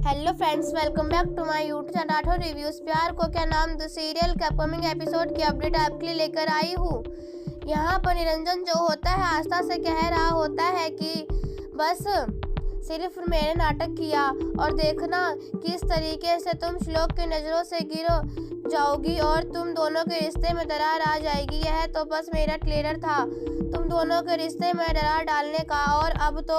Hello friends, welcome back to my YouTube channel Rathore reviews. प्यार को क्या नाम द सीरियल के अपकमिंग एपिसोड की अपडेट आपके लिए लेकर आई हूँ। यहाँ पर निरंजन जो होता है आस्था से कह रहा होता है कि बस सिर्फ मैंने नाटक किया और देखना किस तरीके से तुम श्लोक की नज़रों से गिर जाओगी और तुम दोनों के रिश्ते में दरार आ जाएगी। यह तो बस मेरा ट्रेलर था तुम दोनों के रिश्ते में दरार डालने का, और अब तो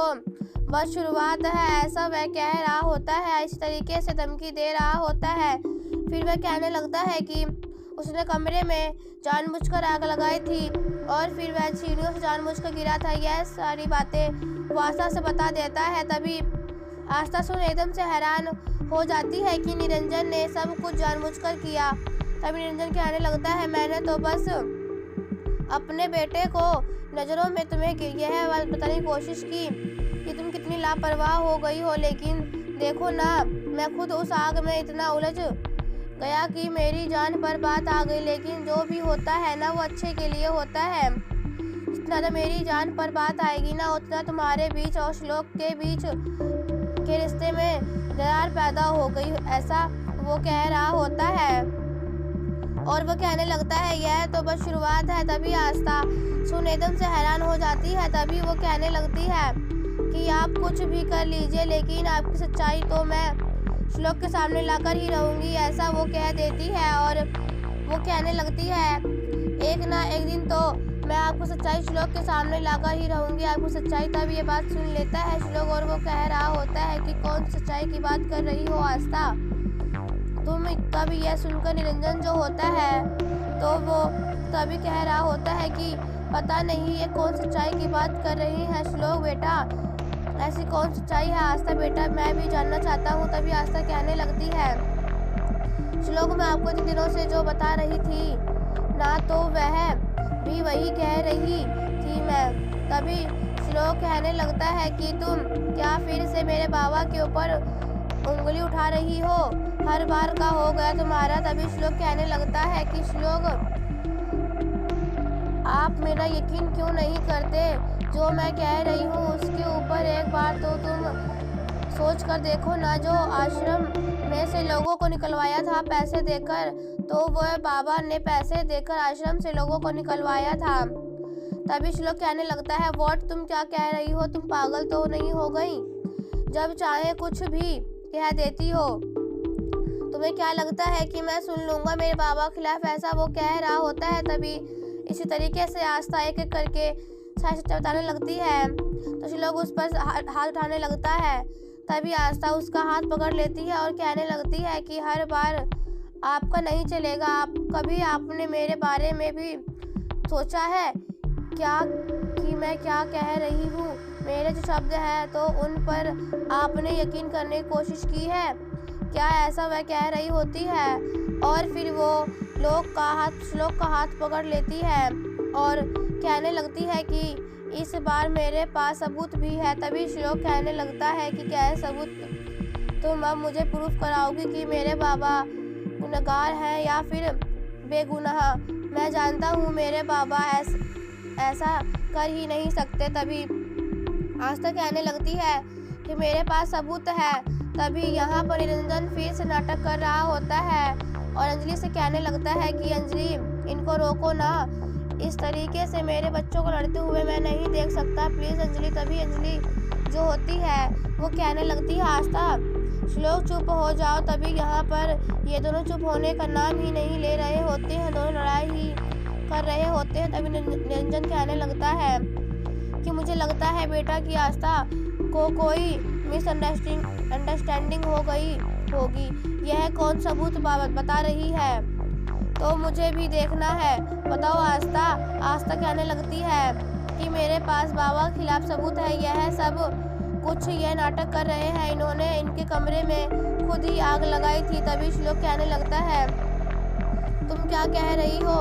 बस शुरुआत है, ऐसा वह कह रहा होता है। इस तरीके से धमकी दे रहा होता है। फिर वह कहने लगता है कि उसने कमरे में जानबूझकर आग लगाई थी और फिर वह सीढ़ियों से जानबूझकर गिरा था। यह सारी बातें वो आस्था से बता देता है। तभी आस्था सुन एकदम से हैरान हो जाती है कि निरंजन ने सब कुछ जानबूझकर किया। तभी निरंजन कहने लगता है, मैंने तो बस अपने बेटे को नज़रों में तुम्हें यह बात बताने की कोशिश की कि तुम कितनी लापरवाह हो गई हो, लेकिन देखो ना, मैं खुद उस आग में इतना उलझ गया कि मेरी जान पर बात आ गई। लेकिन जो भी होता है ना, वो अच्छे के लिए होता है। जितना तो मेरी जान पर बात आएगी ना, उतना तुम्हारे बीच और श्लोक के बीच के रिश्ते में दरार पैदा हो गई, ऐसा वो कह रहा होता है। और वो कहने लगता है, यह तो बस शुरुआत है। तभी आस्था सुन एकदम से हैरान हो जाती है। तभी वो कहने लगती है कि आप कुछ भी कर लीजिए, लेकिन आपकी सच्चाई तो मैं श्लोक के सामने लाकर ही रहूँगी, ऐसा वो कह देती है। और वो कहने लगती है, एक ना एक दिन तो मैं आपको सच्चाई श्लोक के सामने लाकर ही रहूँगी, आपको सच्चाई। तब ये बात सुन लेता है श्लोक और वो कह रहा होता है कि कौन सच्चाई की बात कर रही हो आस्था तुम। तभी यह सुनकर निरंजन जो होता है तो वो तभी कह रहा होता है कि पता नहीं ये कौन सच्चाई की बात कर रही है श्लोक बेटा, ऐसी कौन सच्चाई है आस्था बेटा, मैं भी जानना चाहता हूँ। तभी आस्था कहने लगती है, श्लोक मैं आपको जिन दिनों से जो बता रही थी ना, तो वह भी वही कह रही थी मैं। तभी श्लोक कहने लगता है कि तुम क्या फिर से मेरे बाबा के ऊपर उंगली उठा रही हो, हर बार का हो गया तुम्हारा। तभी श्लोक कहने लगता है कि श्लोक आप मेरा यकीन क्यों नहीं करते, जो मैं कह रही हूँ उसके ऊपर एक बार तो तुम सोच कर देखो ना। जो आश्रम में से लोगों को निकलवाया था पैसे देकर, तो वह बाबा ने पैसे देकर आश्रम से लोगों को निकलवाया था। तभी श्लोक कहने लगता है, व्हाट तुम क्या कह रही हो, तुम पागल तो नहीं हो गई, जब चाहे कुछ भी कह देती हो। तुम्हें क्या लगता है कि मैं सुन लूँगा मेरे बाबा के खिलाफ, ऐसा वो कह रहा होता है। तभी इसी तरीके से आस्था एक एक करके सच बताने लगती है तो श्लोक उस पर हाथ उठाने लगता है। तभी आस्था उसका हाथ पकड़ लेती है और कहने लगती है कि हर बार आपका नहीं चलेगा, आप कभी आपने मेरे बारे में भी सोचा है क्या कि मैं क्या कह रही हूँ, मेरे जो शब्द हैं तो उन पर आपने यकीन करने की कोशिश की है क्या, ऐसा वह कह रही होती है। और फिर वो श्लोक का हाथ पकड़ लेती है और कहने लगती है कि इस बार मेरे पास सबूत भी है। तभी श्लोक कहने लगता है कि क्या है सबूत, तुम अब मुझे प्रूफ कराओगी कि मेरे बाबा गुनहगार हैं या फिर बेगुनाह। मैं जानता हूँ मेरे बाबा ऐसा कर ही नहीं सकते। तभी आस्था कहने लगती है कि मेरे पास सबूत है। तभी यहाँ पर निरंजन फिर से नाटक कर रहा होता है और अंजलि से कहने लगता है कि अंजलि इनको रोको ना, इस तरीके से मेरे बच्चों को लड़ते हुए मैं नहीं देख सकता, प्लीज़ अंजलि। तभी अंजलि जो होती है वो कहने लगती है, आस्था श्लोक चुप हो जाओ। तभी यहाँ पर ये दोनों चुप होने का नाम ही नहीं ले रहे होते हैं, दोनों लड़ाई ही कर रहे होते हैं। तभी निरंजन कहने लगता है कि मुझे लगता है बेटा कि आस्था को कोई मिसअंडरस्टैंडिंग हो गई होगी, यह कौन सबूत बता रही है तो मुझे भी देखना है, बताओ आस्था। आस्था कहने लगती है कि मेरे पास बाबा के खिलाफ सबूत है, यह सब कुछ यह नाटक कर रहे हैं, इन्होंने इनके कमरे में खुद ही आग लगाई थी। तभी श्लोक कहने लगता है, तुम क्या कह रही हो,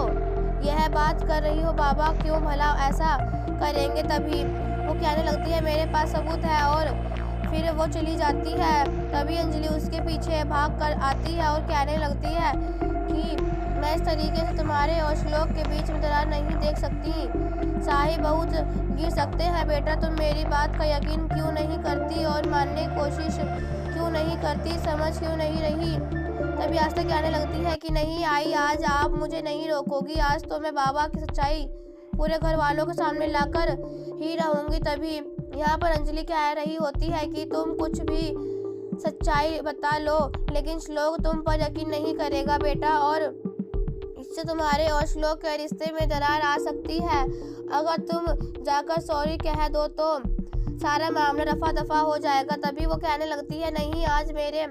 यह बात कर रही हो, बाबा क्यों भला ऐसा करेंगे। तभी वो कहने लगती है, मेरे पास सबूत है, और फिर वो चली जाती है। तभी अंजलि उसके पीछे भाग कर आती है और कहने लगती है कि मैं इस तरीके से तुम्हारे और श्लोक के बीच में दरार नहीं देख सकती, साहिब बहुत गिर सकते हैं बेटा, तुम मेरी बात का यकीन क्यों नहीं करती और मानने की कोशिश क्यों क्यों नहीं करती, समझ क्यों नहीं रही। तभी आस्था कहने लगती है कि नहीं आई, आज आप मुझे नहीं रोकोगी, आज तो मैं बाबा की सच्चाई पूरे घर वालों के सामने लाकर ही रहूंगी। तभी यहाँ पर अंजलि कह रही होती है कि तुम कुछ भी सच्चाई बता लो, लेकिन श्लोक तुम पर यकीन नहीं करेगा बेटा, और इससे तुम्हारे और श्लोक के रिश्ते में दरार आ सकती है। अगर तुम जाकर सॉरी कह दो तो सारा मामला रफा दफा हो जाएगा। तभी वो कहने लगती है नहीं, आज मेरे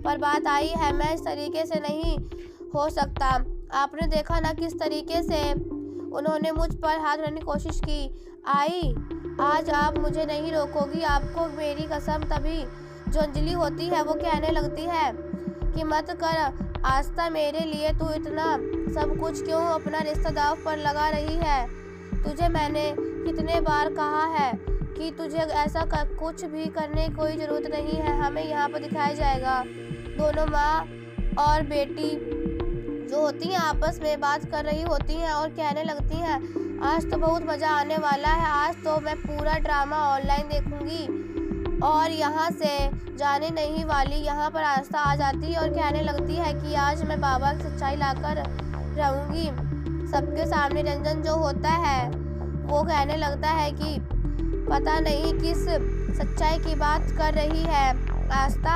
पर बात आई है, मैं इस तरीके से नहीं हो सकता। आपने देखा ना किस तरीके से उन्होंने मुझ पर हाथ रखने की कोशिश की। आई, आज आप मुझे नहीं रोकोगी, आपको मेरी कसम। तभी जो अंजलि होती है वो कहने लगती है कि मत कर आस्था, मेरे लिए तू इतना सब कुछ क्यों अपना रिश्ता दांव पर लगा रही है। तुझे मैंने कितने बार कहा है कि तुझे ऐसा कुछ भी करने की कोई ज़रूरत नहीं है। हमें यहाँ पर दिखाया जाएगा दोनों माँ और बेटी जो होती हैं आपस में बात कर रही होती हैं और कहने लगती हैं आज तो बहुत मज़ा आने वाला है, आज तो मैं पूरा ड्रामा ऑनलाइन देखूंगी और यहाँ से जाने नहीं वाली। यहाँ पर आस्था आ जाती है और कहने लगती है कि आज मैं बाबा की सच्चाई लाकर रहूँगी सबके सामने। रंजन जो होता है वो कहने लगता है कि पता नहीं किस सच्चाई की बात कर रही है आस्था।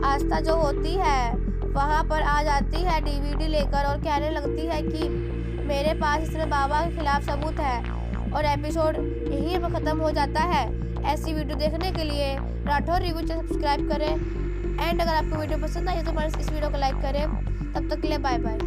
आस्था जो होती है वहाँ पर आ जाती है डीवीडी लेकर और कहने लगती है कि मेरे पास इसमें बाबा के खिलाफ सबूत है, और एपिसोड यहीं पर ख़त्म हो जाता है। ऐसी वीडियो देखने के लिए राठौर रिव्यू चैनल सब्सक्राइब करें, एंड अगर आपको वीडियो पसंद आई तो हमारे इस वीडियो को लाइक करें। तब तक के लिए बाय बाय।